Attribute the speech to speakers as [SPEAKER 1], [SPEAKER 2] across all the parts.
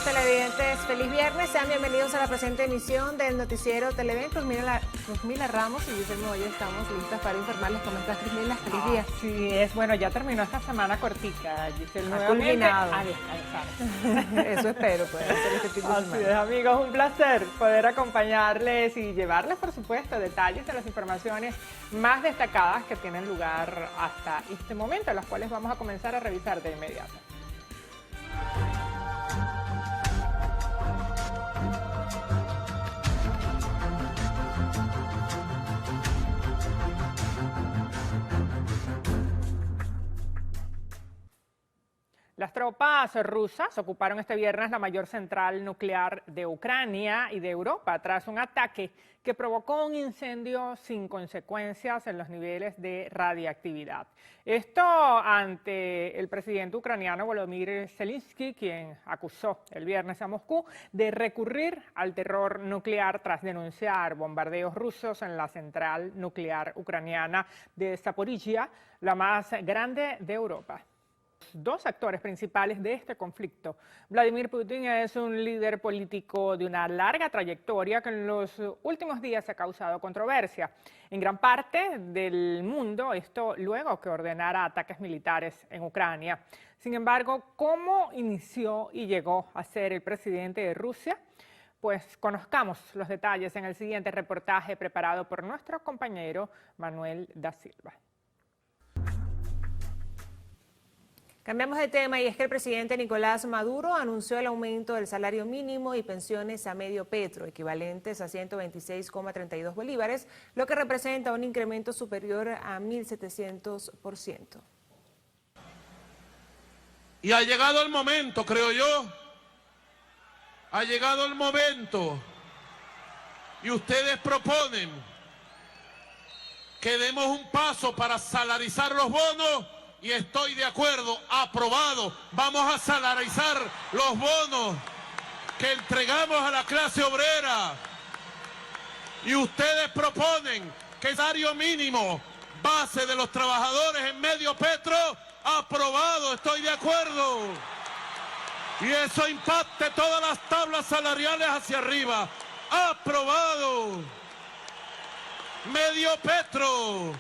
[SPEAKER 1] amigos televidentes, feliz viernes, sean bienvenidos a la presente emisión del noticiero Televen. Cruzmila Ramos y Giselle Moya estamos listas para informarles cómo estás, Cruzmila. Feliz día.
[SPEAKER 2] Sí, es bueno, ya terminó esta semana cortica, Giselle,
[SPEAKER 1] ha culminado.
[SPEAKER 2] A descansar.
[SPEAKER 1] Eso espero, pues, hacer este fin de semana.
[SPEAKER 2] Así es, amigos, un placer poder acompañarles y llevarles, por supuesto, detalles de las informaciones más destacadas que tienen lugar hasta este momento, las cuales vamos a comenzar a revisar de inmediato. Las tropas rusas ocuparon este viernes la mayor central nuclear de Ucrania y de Europa tras un ataque que provocó un incendio sin consecuencias en los niveles de radiactividad. Esto ante el presidente ucraniano Volodymyr Zelensky, quien acusó el viernes a Moscú de recurrir al terror nuclear tras denunciar bombardeos rusos en la central nuclear ucraniana de Zaporizhia, la más grande de Europa. Dos actores principales de este conflicto. Vladimir Putin es un líder político de una larga trayectoria que en los últimos días ha causado controversia. En gran parte del mundo, esto luego que ordenara ataques militares en Ucrania. Sin embargo, ¿cómo inició y llegó a ser el presidente de Rusia? Pues conozcamos los detalles en el siguiente reportaje preparado por nuestro compañero Manuel da Silva.
[SPEAKER 1] Cambiamos de tema y es que el presidente Nicolás Maduro anunció el aumento del salario mínimo y pensiones a medio petro, equivalentes a 126,32 bolívares, lo que representa un incremento superior a 1.700%.
[SPEAKER 3] Y ha llegado el momento, creo yo, ha llegado el momento, y ustedes proponen que demos un paso para salarizar los bonos. Y estoy de acuerdo, aprobado. Vamos a salarizar los bonos que entregamos a la clase obrera. Y ustedes proponen que el salario mínimo base de los trabajadores en medio petro, aprobado, estoy de acuerdo. Y eso impacte todas las tablas salariales hacia arriba, aprobado. Medio petro.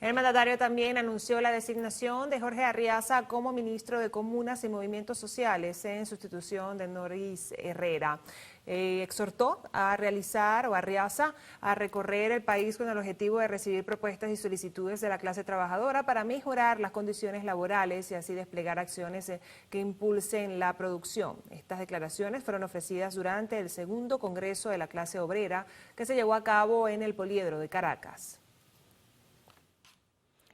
[SPEAKER 1] El mandatario también anunció la designación de Jorge Arriaza como ministro de Comunas y Movimientos Sociales en sustitución de Noris Herrera. Exhortó a Arriaza a recorrer el país con el objetivo de recibir propuestas y solicitudes de la clase trabajadora para mejorar las condiciones laborales y así desplegar acciones que impulsen la producción. Estas declaraciones fueron ofrecidas durante el segundo Congreso de la Clase Obrera que se llevó a cabo en el Poliedro de Caracas.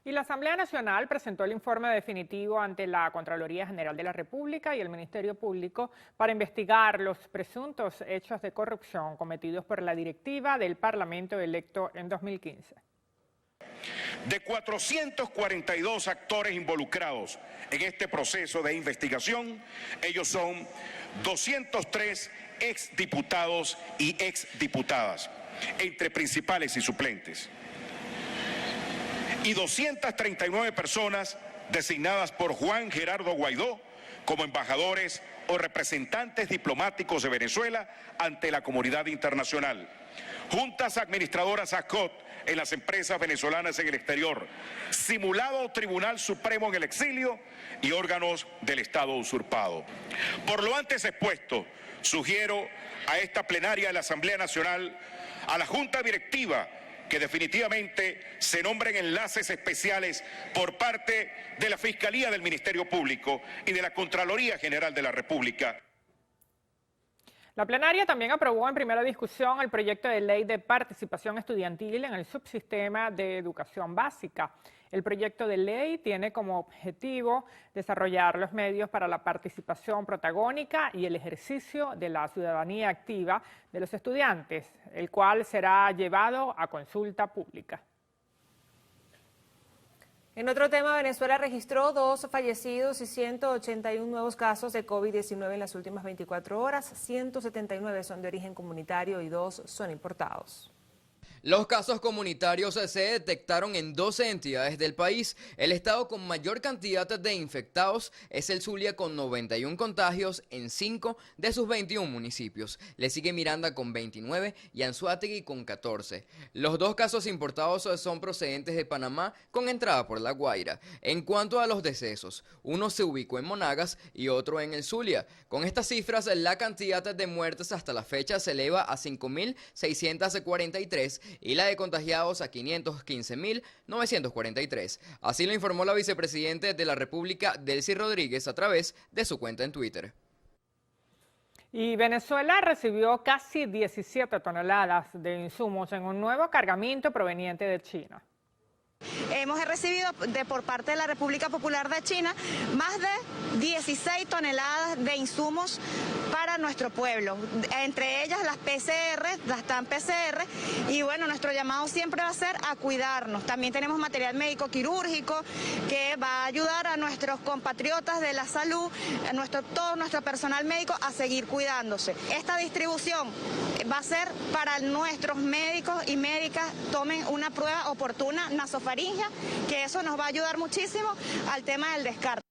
[SPEAKER 2] Y la Asamblea Nacional presentó el informe definitivo ante la Contraloría General de la República y el Ministerio Público para investigar los presuntos hechos de corrupción cometidos por la directiva del Parlamento electo en 2015.
[SPEAKER 4] De 442 actores involucrados en este proceso de investigación, ellos son 203 exdiputados y exdiputadas, entre principales y suplentes. Y 239 personas designadas por Juan Gerardo Guaidó como embajadores o representantes diplomáticos de Venezuela ante la comunidad internacional. Juntas administradoras ACOT en las empresas venezolanas en el exterior, simulado Tribunal Supremo en el exilio y órganos del Estado usurpado. Por lo antes expuesto, sugiero a esta plenaria de la Asamblea Nacional, a la Junta Directiva, que definitivamente se nombren enlaces especiales por parte de la Fiscalía del Ministerio Público y de la Contraloría General de la República.
[SPEAKER 2] La plenaria también aprobó en primera discusión el proyecto de ley de participación estudiantil en el subsistema de educación básica. El proyecto de ley tiene como objetivo desarrollar los medios para la participación protagónica y el ejercicio de la ciudadanía activa de los estudiantes, el cual será llevado a consulta pública.
[SPEAKER 1] En otro tema, Venezuela registró 2 fallecidos y 181 nuevos casos de COVID-19 en las últimas 24 horas. 179 son de origen comunitario y 2 son importados.
[SPEAKER 5] Los casos comunitarios se detectaron en 12 entidades del país. El estado con mayor cantidad de infectados es el Zulia con 91 contagios en 5 de sus 21 municipios. Le sigue Miranda con 29 y Anzoátegui con 14. Los dos casos importados son procedentes de Panamá con entrada por La Guaira. En cuanto a los decesos, uno se ubicó en Monagas y otro en el Zulia. Con estas cifras, la cantidad de muertes hasta la fecha se eleva a 5.643 y la de contagiados a 515.943. Así lo informó la vicepresidenta de la República, Delcy Rodríguez, a través de su cuenta en Twitter.
[SPEAKER 2] Y Venezuela recibió casi 17 toneladas de insumos en un nuevo cargamento proveniente de China.
[SPEAKER 6] Hemos recibido por parte de la República Popular de China más de 16 toneladas de insumos para nuestro pueblo, entre ellas las PCR, las TAM PCR, y bueno, nuestro llamado siempre va a ser a cuidarnos. También tenemos material médico quirúrgico que va a ayudar a nuestros compatriotas de la salud, a todo nuestro personal médico a seguir cuidándose. Esta distribución va a ser para nuestros médicos y médicas, tomen una prueba oportuna nasofaringea, que eso nos va a ayudar muchísimo al tema del descarte.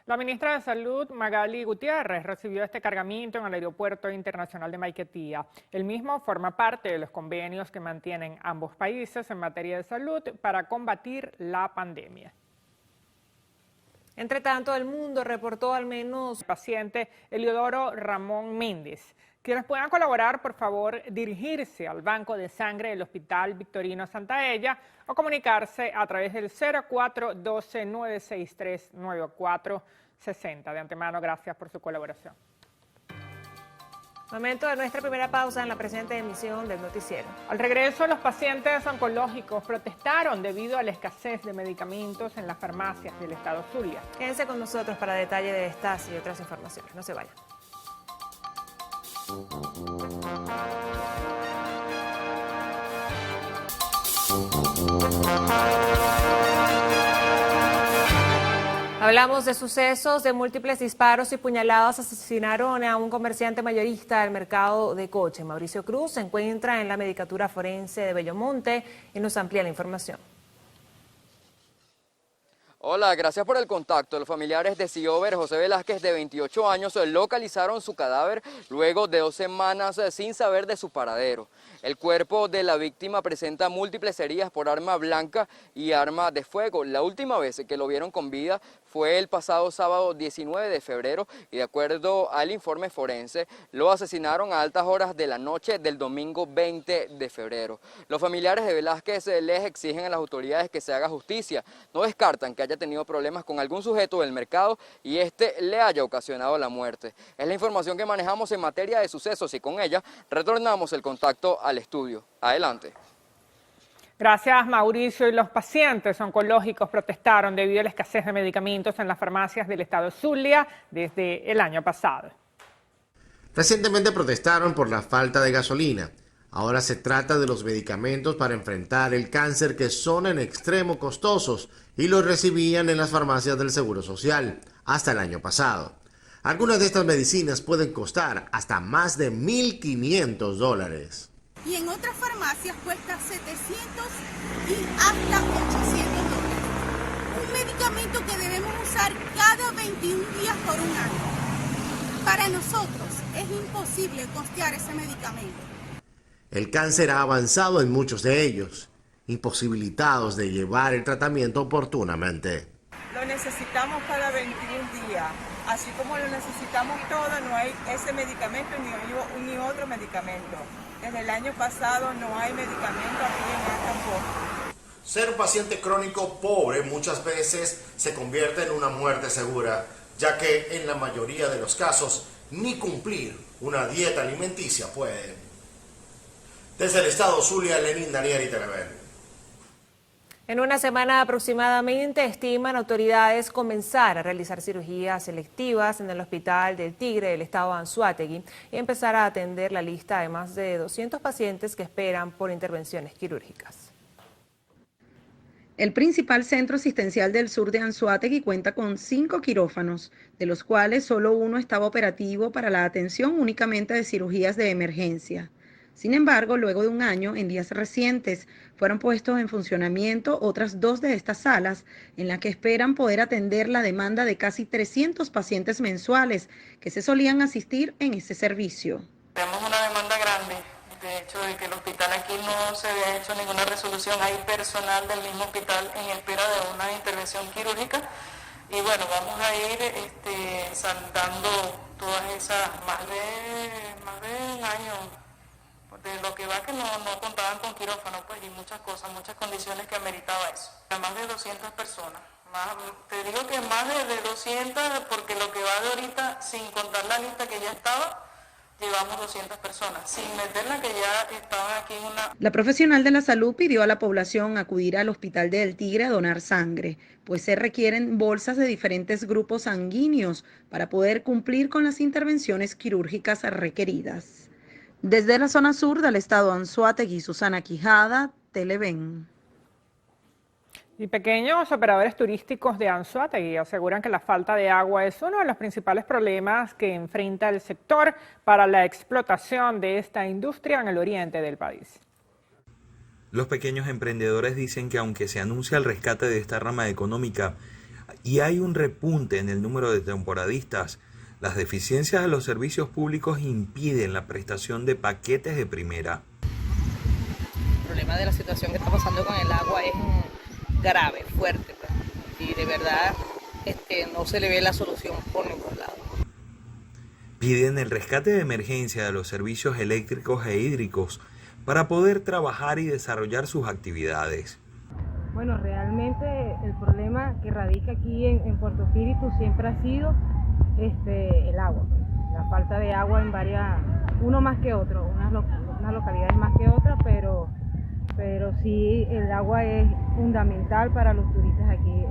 [SPEAKER 2] La ministra de Salud, Magali Gutiérrez, recibió este cargamento en el Aeropuerto Internacional de Maiquetía. El mismo forma parte de los convenios que mantienen ambos países en materia de salud para combatir la pandemia.
[SPEAKER 1] Entre tanto, El Mundo reportó al menos...
[SPEAKER 2] El paciente Eliodoro Ramón Méndez. Quienes puedan colaborar, por favor, dirigirse al banco de sangre del Hospital Victorino Santaella o comunicarse a través del 0412-963-9460. De antemano, gracias por su colaboración.
[SPEAKER 1] Momento de nuestra primera pausa en la presente emisión del noticiero.
[SPEAKER 2] Al regreso, los pacientes oncológicos protestaron debido a la escasez de medicamentos en las farmacias del estado Zulia.
[SPEAKER 1] Quédense con nosotros para detalle de estas y otras informaciones. No se vayan. Hablamos de sucesos de múltiples disparos y puñaladas asesinaron a un comerciante mayorista del mercado de Coche. Mauricio Cruz se encuentra en la Medicatura Forense de Bellomonte y nos amplía la información.
[SPEAKER 5] Hola, gracias por el contacto. Los familiares de Siober José Velázquez, de 28 años, localizaron su cadáver luego de 2 semanas sin saber de su paradero. El cuerpo de la víctima presenta múltiples heridas por arma blanca y arma de fuego. La última vez que lo vieron con vida fue el pasado sábado 19 de febrero y de acuerdo al informe forense, lo asesinaron a altas horas de la noche del domingo 20 de febrero. Los familiares de Velázquez les exigen a las autoridades que se haga justicia. No descartan que haya tenido problemas con algún sujeto del mercado y este le haya ocasionado la muerte. Es la información que manejamos en materia de sucesos y con ella retornamos el contacto al estudio. Adelante.
[SPEAKER 2] Gracias, Mauricio. Y los pacientes oncológicos protestaron debido a la escasez de medicamentos en las farmacias del estado Zulia desde el año pasado.
[SPEAKER 7] Recientemente protestaron por la falta de gasolina. Ahora se trata de los medicamentos para enfrentar el cáncer que son en extremo costosos y los recibían en las farmacias del Seguro Social hasta el año pasado. Algunas de estas medicinas pueden costar hasta más de $1.500.
[SPEAKER 8] Y en otras farmacias cuesta 700 y hasta $800. Un medicamento que debemos usar cada 21 días por un año. Para nosotros es imposible costear ese medicamento.
[SPEAKER 7] El cáncer ha avanzado en muchos de ellos, imposibilitados de llevar el tratamiento oportunamente.
[SPEAKER 9] Lo necesitamos cada 21 días. Así como lo necesitamos todo, no hay ese medicamento ni otro medicamento. Desde el año pasado no hay medicamento aquí en tampoco.
[SPEAKER 7] Ser un paciente crónico pobre muchas veces se convierte en una muerte segura, ya que en la mayoría de los casos ni cumplir una dieta alimenticia pueden. Desde el estado Zulia, Lenín Daniel y Telever.
[SPEAKER 1] En una semana aproximadamente estiman autoridades comenzar a realizar cirugías selectivas en el Hospital del Tigre del estado de Anzoátegui y empezar a atender la lista de más de 200 pacientes que esperan por intervenciones quirúrgicas.
[SPEAKER 10] El principal centro asistencial del sur de Anzoátegui cuenta con 5 quirófanos, de los cuales solo uno estaba operativo para la atención únicamente de cirugías de emergencia. Sin embargo, luego de un año, en días recientes, fueron puestos en funcionamiento otras 2 de estas salas, en las que esperan poder atender la demanda de casi 300 pacientes mensuales que se solían asistir en ese servicio.
[SPEAKER 11] Tenemos una demanda grande, de hecho, de que el hospital aquí no se había hecho ninguna resolución. Hay personal del mismo hospital en espera de una intervención quirúrgica y bueno, vamos a ir saldando todas esas, más de un año, de lo que va que no contaban con quirófano, pues, y muchas cosas, muchas condiciones que ameritaba eso. Más de 200 personas, te digo que más de 200, porque lo que va de ahorita, sin contar la lista que ya estaba, llevamos 200 personas, sin meter la que ya estaban aquí en una...
[SPEAKER 10] La profesional de la salud pidió a la población acudir al Hospital del Tigre a donar sangre, pues se requieren bolsas de diferentes grupos sanguíneos para poder cumplir con las intervenciones quirúrgicas requeridas. Desde la zona sur del estado Anzoátegui, Susana Quijada, Televen.
[SPEAKER 2] Y pequeños operadores turísticos de Anzoátegui aseguran que la falta de agua es uno de los principales problemas que enfrenta el sector para la explotación de esta industria en el oriente del país.
[SPEAKER 12] Los pequeños emprendedores dicen que aunque se anuncia el rescate de esta rama económica y hay un repunte en el número de temporadistas, las deficiencias de los servicios públicos impiden la prestación de paquetes de primera.
[SPEAKER 13] El problema de la situación que está pasando con el agua es grave, fuerte, pues, y de verdad no se le ve la solución por ningún lado.
[SPEAKER 12] Piden el rescate de emergencia de los servicios eléctricos e hídricos para poder trabajar y desarrollar sus actividades.
[SPEAKER 14] Bueno, realmente el problema que radica aquí en Puerto Espíritu siempre ha sido el agua, la falta de agua en uno más que otro, unas localidades más que otras, pero sí el agua es fundamental para los turistas aquí.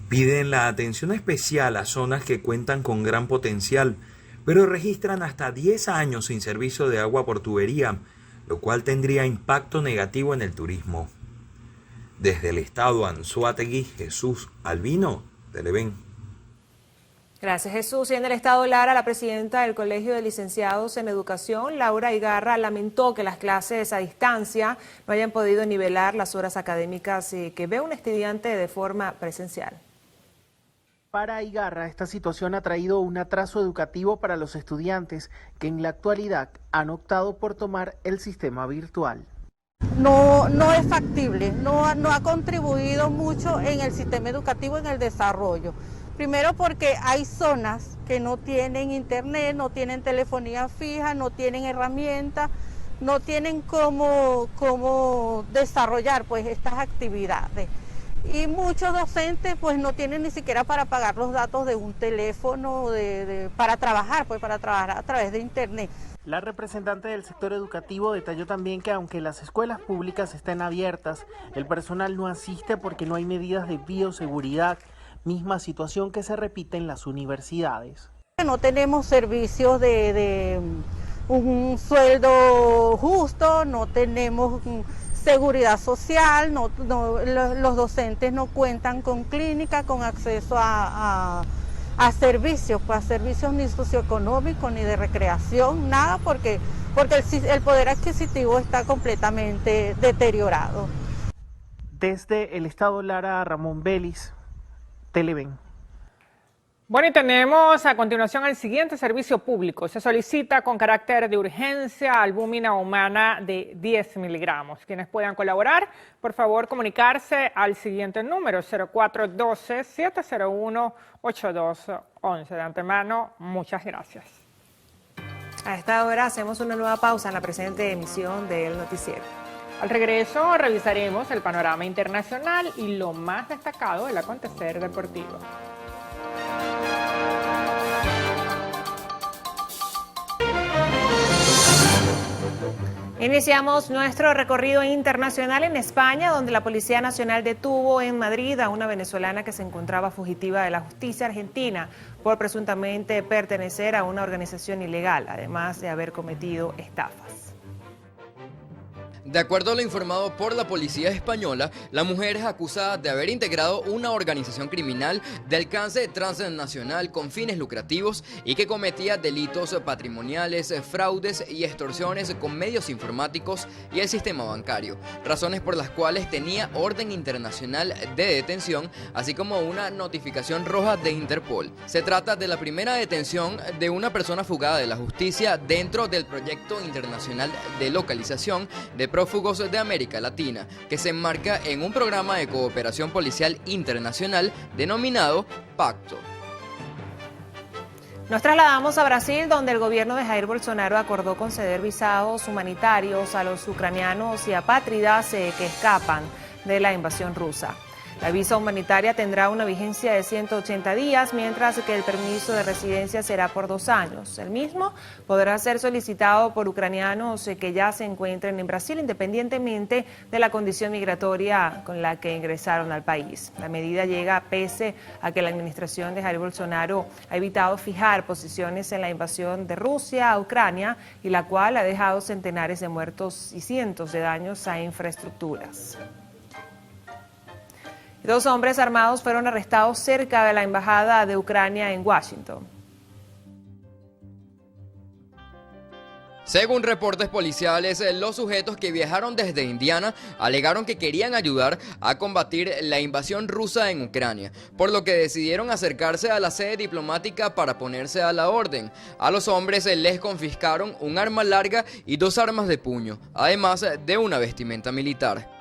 [SPEAKER 12] Piden la atención especial a zonas que cuentan con gran potencial, pero registran hasta 10 años sin servicio de agua por tubería, lo cual tendría impacto negativo en el turismo. Desde el estado Anzoátegui, Jesús Albino, Televen.
[SPEAKER 1] Gracias, Jesús. Y en el estado Lara, la presidenta del Colegio de Licenciados en Educación, Laura Igarra, lamentó que las clases a distancia no hayan podido nivelar las horas académicas que ve un estudiante de forma presencial.
[SPEAKER 15] Para Igarra, esta situación ha traído un atraso educativo para los estudiantes que en la actualidad han optado por tomar el sistema virtual.
[SPEAKER 16] No es factible, no ha contribuido mucho en el sistema educativo, en el desarrollo. Primero porque hay zonas que no tienen internet, no tienen telefonía fija, no tienen herramientas, no tienen cómo desarrollar pues estas actividades. Y muchos docentes pues no tienen ni siquiera para pagar los datos de un teléfono para trabajar a través de internet.
[SPEAKER 15] La representante del sector educativo detalló también que aunque las escuelas públicas estén abiertas, el personal no asiste porque no hay medidas de bioseguridad, misma situación que se repite en las universidades.
[SPEAKER 16] No tenemos servicios de un sueldo justo, no tenemos seguridad social, los docentes no cuentan con clínica, con acceso a servicios, pues a servicios ni socioeconómicos ni de recreación, nada, porque el poder adquisitivo está completamente deteriorado.
[SPEAKER 15] Desde el estado Lara, Ramón Vélez, Televen.
[SPEAKER 2] Bueno, y tenemos a continuación el siguiente servicio público. Se solicita con carácter de urgencia albúmina humana de 10 miligramos. Quienes puedan colaborar, por favor, comunicarse al siguiente número, 0412-701-8211. De antemano, muchas gracias.
[SPEAKER 1] A esta hora hacemos una nueva pausa en la presente emisión del noticiero.
[SPEAKER 2] Al regreso revisaremos el panorama internacional y lo más destacado del acontecer deportivo.
[SPEAKER 1] Iniciamos nuestro recorrido internacional en España, donde la Policía Nacional detuvo en Madrid a una venezolana que se encontraba fugitiva de la justicia argentina por presuntamente pertenecer a una organización ilegal, además de haber cometido estafas.
[SPEAKER 5] De acuerdo a lo informado por la policía española, la mujer es acusada de haber integrado una organización criminal de alcance transnacional con fines lucrativos y que cometía delitos patrimoniales, fraudes y extorsiones con medios informáticos y el sistema bancario, razones por las cuales tenía orden internacional de detención, así como una notificación roja de Interpol. Se trata de la primera detención de una persona fugada de la justicia dentro del proyecto internacional de localización de prófugos de América Latina, que se enmarca en un programa de cooperación policial internacional denominado Pacto.
[SPEAKER 1] Nos trasladamos a Brasil, donde el gobierno de Jair Bolsonaro acordó conceder visados humanitarios a los ucranianos y apátridas que escapan de la invasión rusa. La visa humanitaria tendrá una vigencia de 180 días, mientras que el permiso de residencia será por 2 años. El mismo podrá ser solicitado por ucranianos que ya se encuentren en Brasil, independientemente de la condición migratoria con la que ingresaron al país. La medida llega pese a que la administración de Jair Bolsonaro ha evitado fijar posiciones en la invasión de Rusia a Ucrania, y la cual ha dejado centenares de muertos y cientos de daños a infraestructuras. 2 hombres armados fueron arrestados cerca de la embajada de Ucrania en Washington.
[SPEAKER 5] Según reportes policiales, los sujetos que viajaron desde Indiana alegaron que querían ayudar a combatir la invasión rusa en Ucrania, por lo que decidieron acercarse a la sede diplomática para ponerse a la orden. A los hombres les confiscaron un arma larga y 2 armas de puño, además de una vestimenta militar.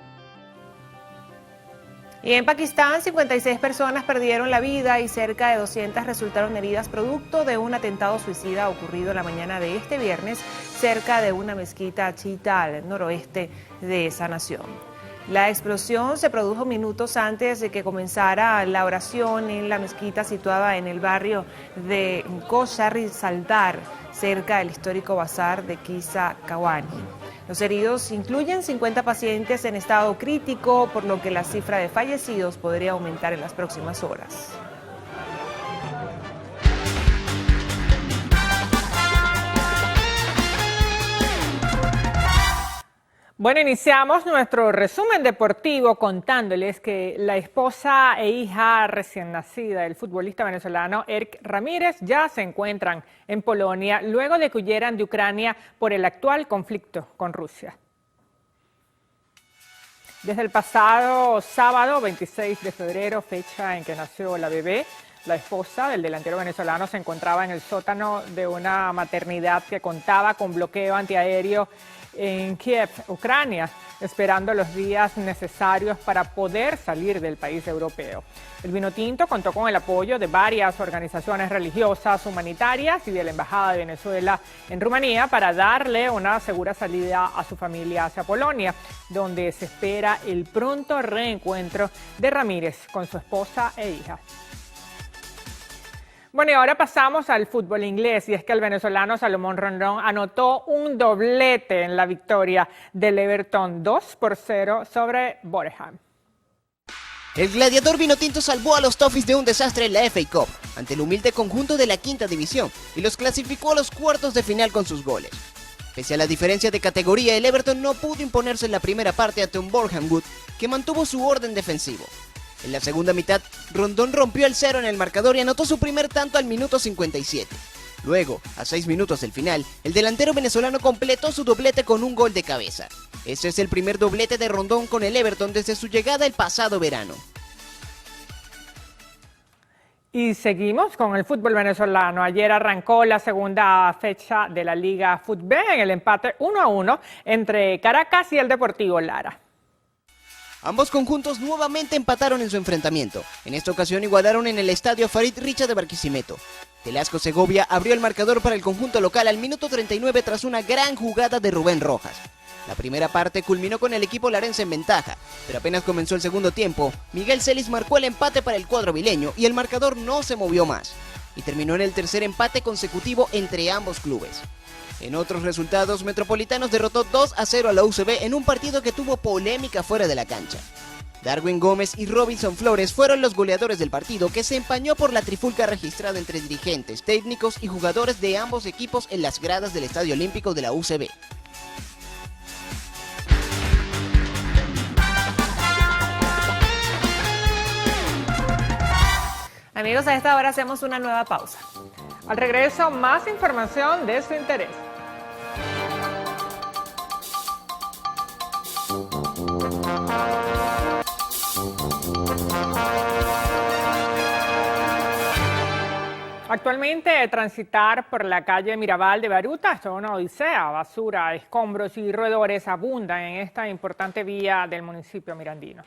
[SPEAKER 1] Y en Pakistán, 56 personas perdieron la vida y cerca de 200 resultaron heridas producto de un atentado suicida ocurrido la mañana de este viernes cerca de una mezquita chiita al noroeste de esa nación. La explosión se produjo minutos antes de que comenzara la oración en la mezquita situada en el barrio de Kosher-i-Saldar, cerca del histórico bazar de Qissa Kawani. Los heridos incluyen 50 pacientes en estado crítico, por lo que la cifra de fallecidos podría aumentar en las próximas horas.
[SPEAKER 2] Bueno, iniciamos nuestro resumen deportivo contándoles que la esposa e hija recién nacida del futbolista venezolano Eric Ramírez ya se encuentran en Polonia luego de que huyeran de Ucrania por el actual conflicto con Rusia. Desde el pasado sábado 26 de febrero, fecha en que nació la bebé, la esposa del delantero venezolano se encontraba en el sótano de una maternidad que contaba con bloqueo antiaéreo en Kiev, Ucrania, esperando los días necesarios para poder salir del país europeo. El Vinotinto contó con el apoyo de varias organizaciones religiosas, humanitarias y de la Embajada de Venezuela en Rumanía para darle una segura salida a su familia hacia Polonia, donde se espera el pronto reencuentro de Ramírez con su esposa e hija. Bueno, y ahora pasamos al fútbol inglés, y es que el venezolano Salomón Rondón anotó un doblete en la victoria del Everton 2-0 sobre Boreham.
[SPEAKER 17] El gladiador vinotinto salvó a los Toffees de un desastre en la FA Cup ante el humilde conjunto de la quinta división y los clasificó a los cuartos de final con sus goles. Pese a la diferencia de categoría, el Everton no pudo imponerse en la primera parte ante un Boreham Wood que mantuvo su orden defensivo. En la segunda mitad, Rondón rompió el 0 en el marcador y anotó su primer tanto al minuto 57. Luego, a 6 minutos del final, el delantero venezolano completó su doblete con un gol de cabeza. Este es el primer doblete de Rondón con el Everton desde su llegada el pasado verano.
[SPEAKER 2] Y seguimos con el fútbol venezolano. Ayer arrancó la segunda fecha de la Liga Fútbol en el empate 1-1 entre Caracas y el Deportivo Lara.
[SPEAKER 17] Ambos conjuntos nuevamente empataron en su enfrentamiento. En esta ocasión igualaron en el estadio Farid Richa de Barquisimeto. Telasco Segovia abrió el marcador para el conjunto local al minuto 39 tras una gran jugada de Rubén Rojas. La primera parte culminó con el equipo larense en ventaja, pero apenas comenzó el segundo tiempo, Miguel Celis marcó el empate para el cuadro vileño y el marcador no se movió más. Y terminó en el tercer empate consecutivo entre ambos clubes. En otros resultados, Metropolitanos derrotó 2-0 a la UCB en un partido que tuvo polémica fuera de la cancha. Darwin Gómez y Robinson Flores fueron los goleadores del partido, que se empañó por la trifulca registrada entre dirigentes, técnicos y jugadores de ambos equipos en las gradas del Estadio Olímpico de la UCB.
[SPEAKER 1] Amigos, a esta hora hacemos una nueva pausa.
[SPEAKER 2] Al regreso, más información de su interés. Actualmente, transitar por la calle Mirabal de Baruta es una odisea. Basura, escombros y roedores abundan en esta importante vía del municipio mirandino.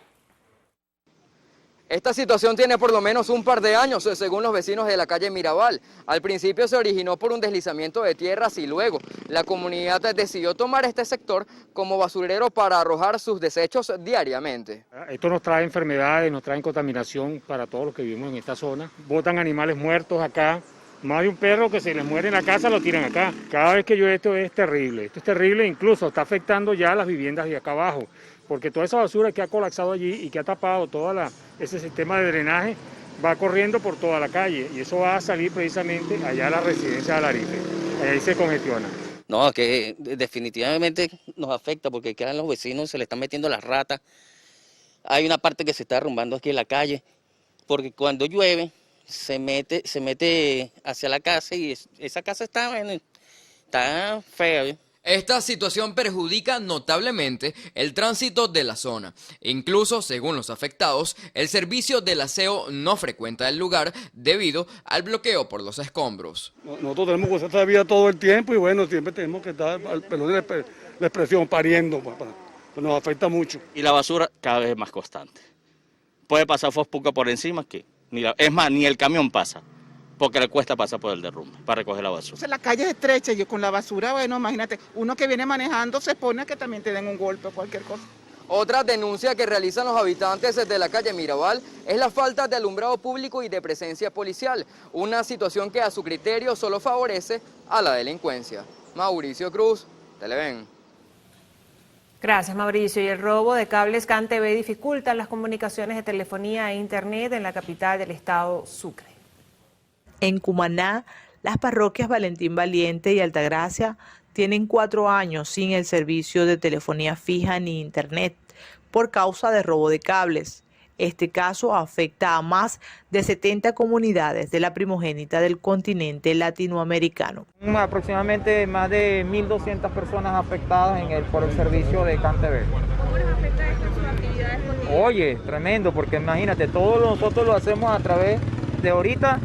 [SPEAKER 5] Esta situación tiene por lo menos un par de años, según los vecinos de la calle Mirabal. Al principio se originó por un deslizamiento de tierras y luego la comunidad decidió tomar este sector como basurero para arrojar sus desechos diariamente.
[SPEAKER 18] Esto nos trae enfermedades, nos trae contaminación para todos los que vivimos en esta zona. Botan animales muertos acá. Más de un perro que se les muere en la casa lo tiran acá. Cada vez que llueve esto es terrible. Esto es terrible, incluso está afectando ya las viviendas de acá abajo, porque toda esa basura que ha colapsado allí y que ha tapado todo ese sistema de drenaje va corriendo por toda la calle y eso va a salir precisamente allá a la residencia de Alarife. Ahí se congestiona.
[SPEAKER 19] No, que definitivamente nos afecta porque acá los vecinos se le están metiendo las ratas. Hay una parte que se está derrumbando aquí en la calle porque cuando llueve se mete hacia la casa y esa casa está fea, ¿eh?
[SPEAKER 5] Esta situación perjudica notablemente el tránsito de la zona. Incluso, según los afectados, el servicio del aseo no frecuenta el lugar debido al bloqueo por los escombros.
[SPEAKER 18] Nosotros tenemos que usar esta vía todo el tiempo y bueno, siempre tenemos que estar, perdón la expresión, pariendo, pues nos afecta mucho.
[SPEAKER 20] Y la basura cada vez es más constante. Puede pasar Fospuca por encima, es más, ni el camión pasa, porque le cuesta pasar por el derrumbe para recoger la basura.
[SPEAKER 21] Entonces, la calle es estrecha y con la basura, bueno, imagínate, uno que viene manejando se pone a que también te den un golpe o cualquier cosa.
[SPEAKER 5] Otra denuncia que realizan los habitantes de la calle Mirabal es la falta de alumbrado público y de presencia policial, una situación que a su criterio solo favorece a la delincuencia. Mauricio Cruz, Televen.
[SPEAKER 1] Gracias, Mauricio. Y el robo de cables CanTV dificulta las comunicaciones de telefonía e internet en la capital del estado Sucre.
[SPEAKER 22] En Cumaná, las parroquias Valentín Valiente y Altagracia tienen 4 años sin el servicio de telefonía fija ni internet por causa de robo de cables. Este caso afecta a más de 70 comunidades de la primogénita del continente latinoamericano.
[SPEAKER 23] Aproximadamente más de 1.200 personas afectadas por el servicio de CanTV.
[SPEAKER 24] ¿Cómo les afecta esto en sus actividades cotidianas?
[SPEAKER 23] Oye, tremendo, porque imagínate, todo nosotros lo hacemos a través de ahorita,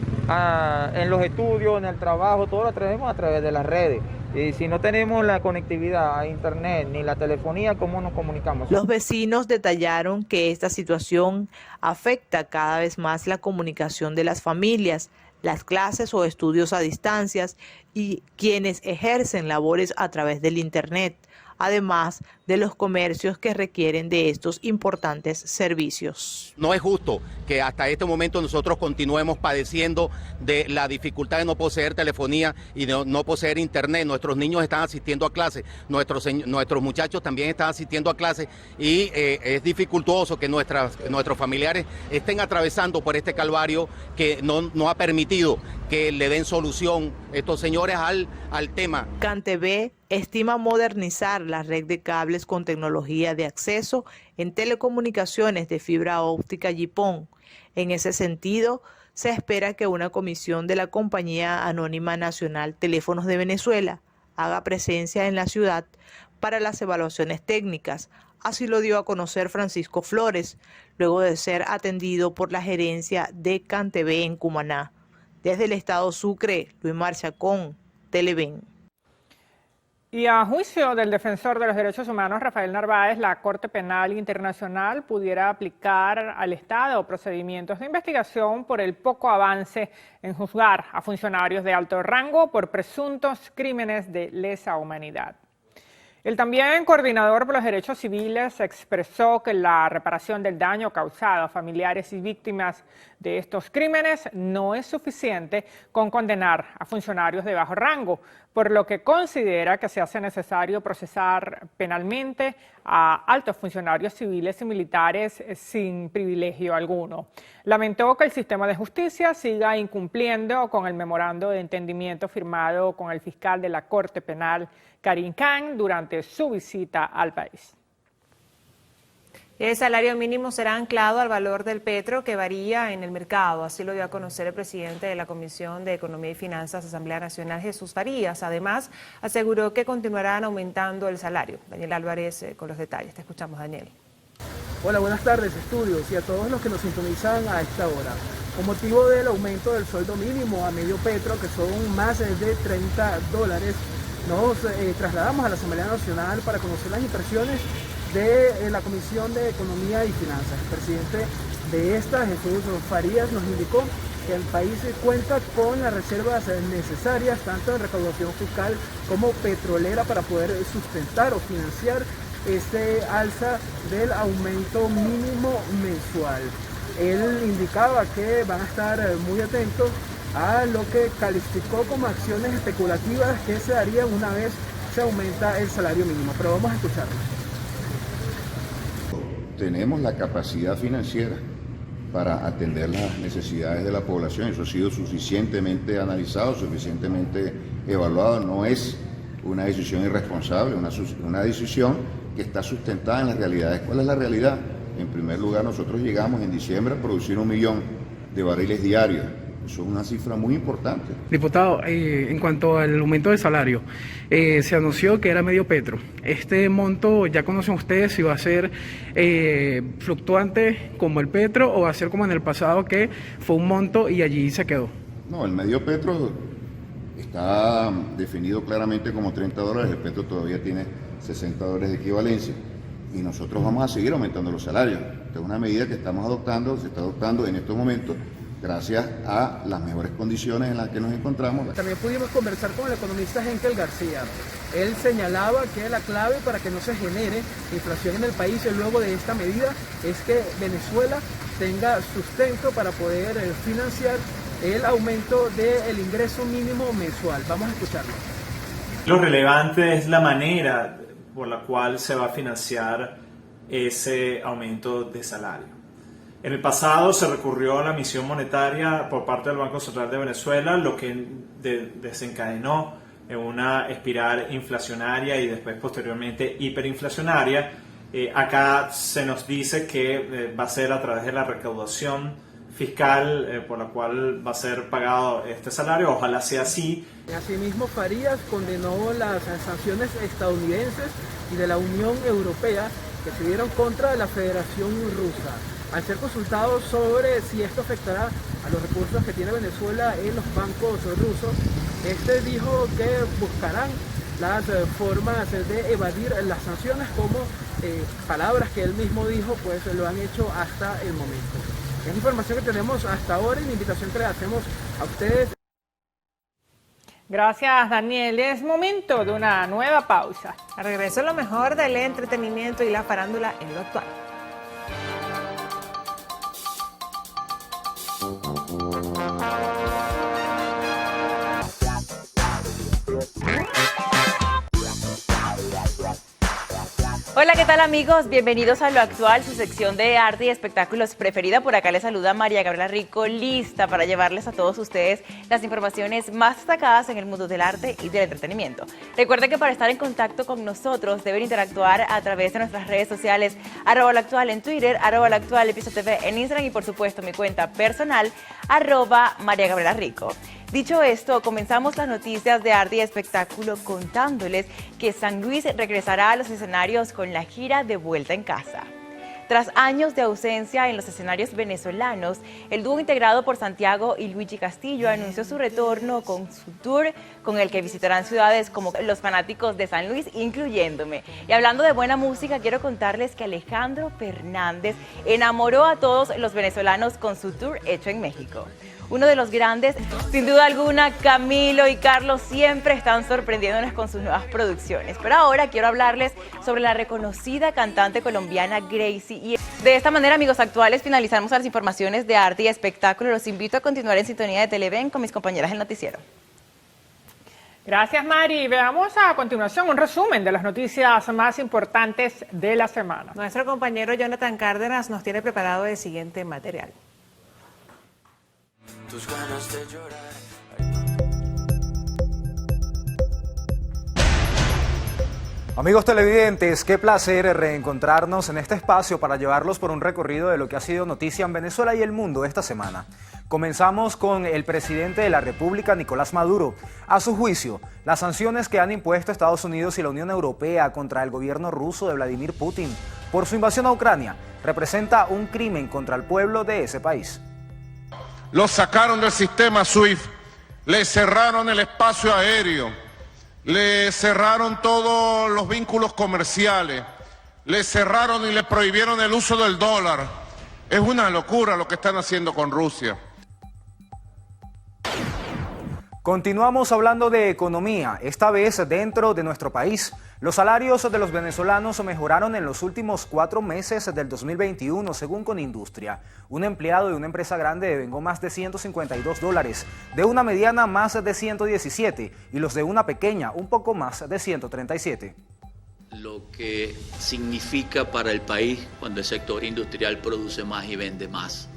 [SPEAKER 23] en los estudios, en el trabajo, todo lo traemos a través de las redes. Y si no tenemos la conectividad a internet ni la telefonía, ¿cómo nos comunicamos?
[SPEAKER 22] Los vecinos detallaron que esta situación afecta cada vez más la comunicación de las familias, las clases o estudios a distancias y quienes ejercen labores a través del internet, además de los comercios que requieren de estos importantes servicios.
[SPEAKER 25] No es justo que hasta este momento nosotros continuemos padeciendo de la dificultad de no poseer telefonía y de no poseer internet. Nuestros niños están asistiendo a clases, nuestros muchachos también están asistiendo a clases y es dificultoso que nuestros familiares estén atravesando por este calvario que no ha permitido que le den solución estos señores al tema.
[SPEAKER 22] CanTV estima modernizar la red de cables con tecnología de acceso en telecomunicaciones de fibra óptica GPON. En ese sentido, se espera que una comisión de la Compañía Anónima Nacional Teléfonos de Venezuela haga presencia en la ciudad para las evaluaciones técnicas. Así lo dio a conocer Francisco Flores, luego de ser atendido por la gerencia de CanTV en Cumaná. Desde el estado Sucre, Luis Chacón, Televen.
[SPEAKER 2] Y a juicio del defensor de los derechos humanos, Rafael Narváez, la Corte Penal Internacional pudiera aplicar al Estado procedimientos de investigación por el poco avance en juzgar a funcionarios de alto rango por presuntos crímenes de lesa humanidad. El también coordinador por los derechos civiles expresó que la reparación del daño causado a familiares y víctimas de estos crímenes no es suficiente con condenar a funcionarios de bajo rango, por lo que considera que se hace necesario procesar penalmente a altos funcionarios civiles y militares sin privilegio alguno. Lamentó que el sistema de justicia siga incumpliendo con el memorando de entendimiento firmado con el fiscal de la Corte Penal, Karim Khan, durante su visita al país.
[SPEAKER 1] El salario mínimo será anclado al valor del petro que varía en el mercado. Así lo dio a conocer el presidente de la Comisión de Economía y Finanzas, Asamblea Nacional, Jesús Farías. Además, aseguró que continuarán aumentando el salario. Daniel Álvarez con los detalles. Te escuchamos, Daniel.
[SPEAKER 3] Hola, buenas tardes, estudios, y a todos los que nos sintonizan a esta hora. Con motivo del aumento del sueldo mínimo a medio petro, que son más de $30, nos trasladamos a la Asamblea Nacional para conocer las impresiones de la Comisión de Economía y Finanzas. El presidente de esta, Jesús Farías, nos indicó que el país cuenta con las reservas necesarias, tanto en recaudación fiscal como petrolera, para poder sustentar o financiar este alza del aumento mínimo mensual. Él indicaba que van a estar muy atentos a lo que calificó como acciones especulativas que se darían una vez se aumenta el salario mínimo. Pero vamos a escucharlo.
[SPEAKER 4] Tenemos la capacidad financiera para atender las necesidades de la población. Eso ha sido suficientemente analizado, suficientemente evaluado. No es una decisión irresponsable, una decisión que está sustentada en las realidades. ¿Cuál es la realidad? En primer lugar, nosotros llegamos en diciembre a producir 1 millón de barriles diarios. Eso es una cifra muy importante.
[SPEAKER 3] Diputado, en cuanto al aumento del salario, se anunció que era medio petro. ¿Este monto ya conocen ustedes si va a ser fluctuante como el petro o va a ser como en el pasado, que fue un monto y allí se quedó?
[SPEAKER 4] No, el medio petro está definido claramente como $30. El petro todavía tiene $60 de equivalencia. Y nosotros vamos a seguir aumentando los salarios. Esta es una medida que estamos adoptando, se está adoptando en estos momentos, gracias a las mejores condiciones en las que nos encontramos.
[SPEAKER 3] También pudimos conversar con el economista Henkel García. Él señalaba que la clave para que no se genere inflación en el país luego de esta medida es que Venezuela tenga sustento para poder financiar el aumento del ingreso mínimo mensual. Vamos a escucharlo.
[SPEAKER 6] Lo relevante es la manera por la cual se va a financiar ese aumento de salario. En el pasado se recurrió a la emisión monetaria por parte del Banco Central de Venezuela, lo que desencadenó en una espiral inflacionaria y después posteriormente hiperinflacionaria. Acá se nos dice que va a ser a través de la recaudación fiscal por la cual va a ser pagado este salario. Ojalá sea así.
[SPEAKER 3] Asimismo, Farías condenó las sanciones estadounidenses y de la Unión Europea que se dieron contra la Federación Rusa. Al ser consultado sobre si esto afectará a los recursos que tiene Venezuela en los bancos rusos, este dijo que buscarán las formas de evadir las sanciones, como palabras que él mismo dijo, pues lo han hecho hasta el momento. Es la información que tenemos hasta ahora y la invitación que le hacemos a ustedes.
[SPEAKER 2] Gracias, Daniel. Es momento de una nueva pausa.
[SPEAKER 1] Al regreso, lo mejor del entretenimiento y la farándula en lo actual.
[SPEAKER 8] Hola, ¿qué tal, amigos? Bienvenidos a Lo Actual, su sección de arte y espectáculos preferida. Por acá les saluda María Gabriela Rico, lista para llevarles a todos ustedes las informaciones más destacadas en el mundo del arte y del entretenimiento. Recuerden que para estar en contacto con nosotros deben interactuar a través de nuestras redes sociales, @loactual en Twitter, @loactual_TV en Instagram y por supuesto mi cuenta personal, @María Gabriela Rico. Dicho esto, comenzamos las noticias de arte y espectáculo contándoles que San Luis regresará a los escenarios con la gira de Vuelta en Casa. Tras años de ausencia en los escenarios venezolanos, el dúo integrado por Santiago y Luigi Castillo anunció su retorno con su tour, con el que visitarán ciudades como los fanáticos de San Luis, incluyéndome. Y hablando de buena música, quiero contarles que Alejandro Fernández enamoró a todos los venezolanos con su tour hecho en México. Uno de los grandes, sin duda alguna, Camilo y Carlos siempre están sorprendiéndonos con sus nuevas producciones. Pero ahora quiero hablarles sobre la reconocida cantante colombiana Gracie. Y de esta manera, amigos actuales, finalizamos las informaciones de arte y espectáculo. Los invito a continuar en sintonía de Televen con mis compañeras del noticiero.
[SPEAKER 2] Gracias, Mari. Veamos a continuación un resumen de las noticias más importantes de la semana.
[SPEAKER 1] Nuestro compañero Jonathan Cárdenas nos tiene preparado el siguiente material.
[SPEAKER 9] Tus ganas de llorar.
[SPEAKER 7] Amigos televidentes, qué placer reencontrarnos en este espacio para llevarlos por un recorrido de lo que ha sido noticia en Venezuela y el mundo esta semana. Comenzamos con el presidente de la República, Nicolás Maduro. A su juicio, las sanciones que han impuesto Estados Unidos y la Unión Europea contra el gobierno ruso de Vladimir Putin por su invasión a Ucrania representa un crimen contra el pueblo de ese país.
[SPEAKER 9] Los sacaron del sistema SWIFT, le cerraron el espacio aéreo, le cerraron todos los vínculos comerciales, le cerraron y le prohibieron el uso del dólar. Es una locura lo que están haciendo con Rusia.
[SPEAKER 7] Continuamos hablando de economía, esta vez dentro de nuestro país. Los salarios de los venezolanos mejoraron en los últimos 4 meses del 2021, según Conindustria. Un empleado de una empresa grande devengó más de $152, de una mediana más de 117 y los de una pequeña un poco más de 137.
[SPEAKER 10] Lo que significa para el país cuando el sector industrial produce más y vende más.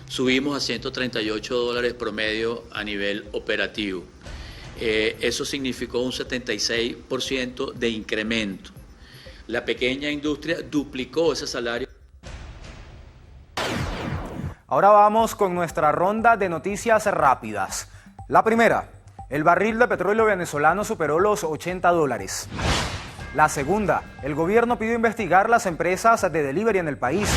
[SPEAKER 10] Subimos a $138 promedio a nivel operativo. Eso significó un 76% de incremento. La pequeña industria duplicó ese salario.
[SPEAKER 7] Ahora vamos con nuestra ronda de noticias rápidas. La primera, el barril de petróleo venezolano superó los $80. La segunda, el gobierno pidió investigar las empresas de delivery en el país.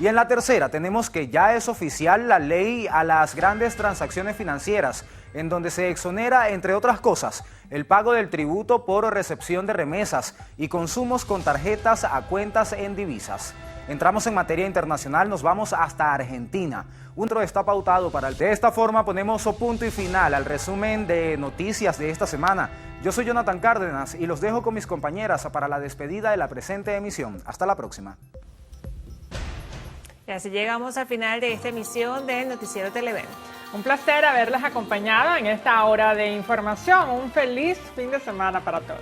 [SPEAKER 7] Y en la tercera tenemos que ya es oficial la ley a las grandes transacciones financieras, en donde se exonera, entre otras cosas, el pago del tributo por recepción de remesas y consumos con tarjetas a cuentas en divisas. Entramos en materia internacional, nos vamos hasta Argentina. Un intro está pautado para De esta forma ponemos punto y final al resumen de noticias de esta semana. Yo soy Jonathan Cárdenas y los dejo con mis compañeras para la despedida de la presente emisión. Hasta la próxima.
[SPEAKER 1] Y así llegamos al final de esta emisión del Noticiero Televen.
[SPEAKER 2] Un placer haberles acompañado en esta hora de información. Un feliz fin de semana para todos.